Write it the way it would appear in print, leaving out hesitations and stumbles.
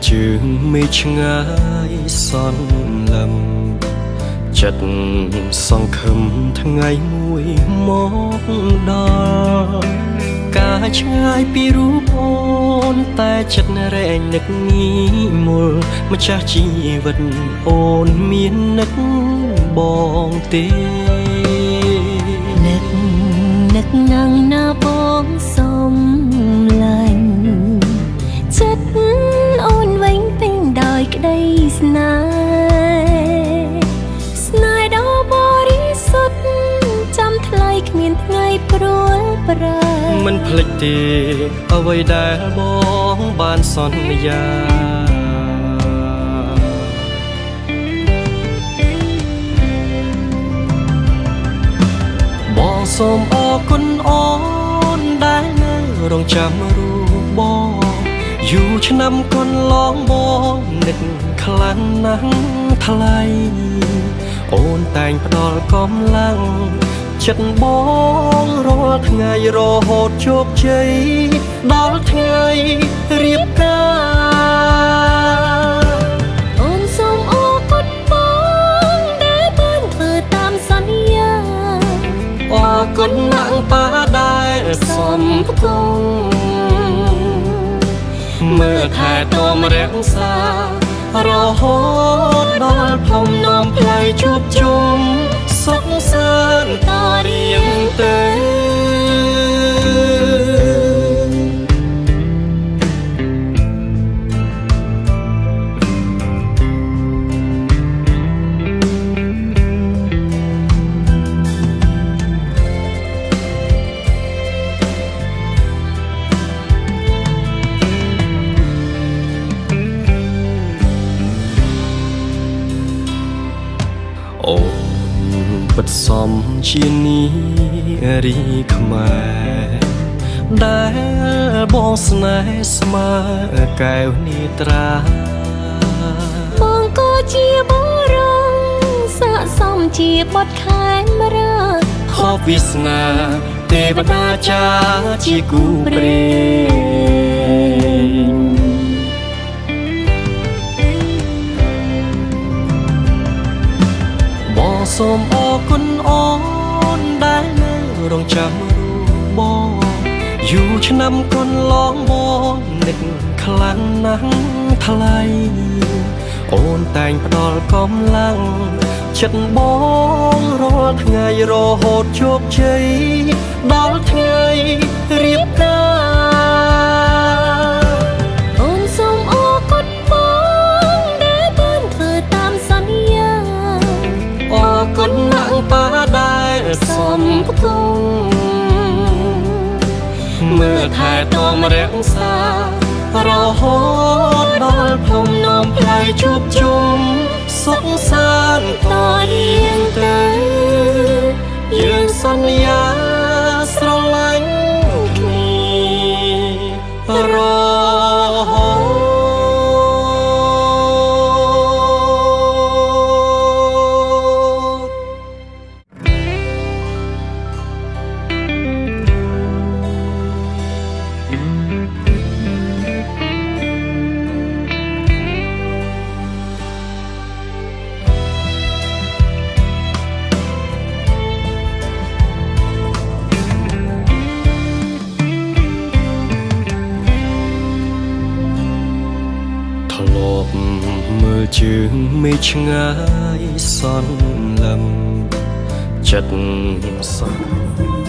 ជើងមេឆ្ងាយសន្លឹមចិត្តសង្ឃឹមថ្ងៃមួយមកដល់ការឆ្ងាយពីរូបអូនតែចិត្តរែងនឹកងាយមុលម្ចាស់ជីវិតអូនមាននឹកបងទេនឹកណាំងណាបងសុំឡាញ់ចិត្តអូនវិញពេញដោយក្តីស្នេហ៍ដ៏បរិសុទ្ធចាំថ្លៃគ្មានថ្ងៃព្រួលប្រែមិនភ្លេចទេអ្វីដែលបងបានសន្យាបងសូមអរគុណអូនដែលនៅរងចាំរូបបងយូរឆ្នាំកន្លងបងនឹកខ្លាំងណាស់ថ្លៃអូនតែងផ្ដល់កម្លាំងចិត្តបងរាល់ថ្ងៃរហូតជោគជ័យដល់ថ្ងៃរៀបការអូនសូមអរគុណបងដែលបានធ្វើតាមសន្យាអរគុណណាស់ប៉ាដែលសំផ្គុំមើលថែទាំរក្សារហូតដល់ផ្លុំនាំផ្លូវជួបជុំសុខសាន្តតរៀងទៅអូនពិតសំជានីរីខ្មែរដែលបងស្នេហ៍ស្មើកែវនេត្រាបងក៏ជាបុរសស័ក្តិសមជាបុត្រខែមរាហូបវាសនាទេវតាចាជាគូព្រេងបងសូមអរគុណអូនដែលនៅរងចាំរូបបងយូរឆ្នាំកន្លងបងនឹកខ្លាំងណាស់ថ្លៃអូនតែងផ្ដល់កម្លាំងចិត្តបងរាល់ថ្ងៃរហូតជោគជ័យដល់ថ្ងៃរៀបការអូនសូមអរគុណបងដែលបានធ្វើតាមសន្យាអរគុណណាស់ប៉ាដែលសំផ្គុំមើលថែទាំរក្សារហូតដល់ផ្លុំនាំផ្លូវជួបជុំសុខសាន្តតរៀងទៅយើងសន្យាស្រឡាញ់គ្នារហូតធ្លាប់មើលជើងមេឆ្ងាយសន្លឹមចិត្តសង្ឃ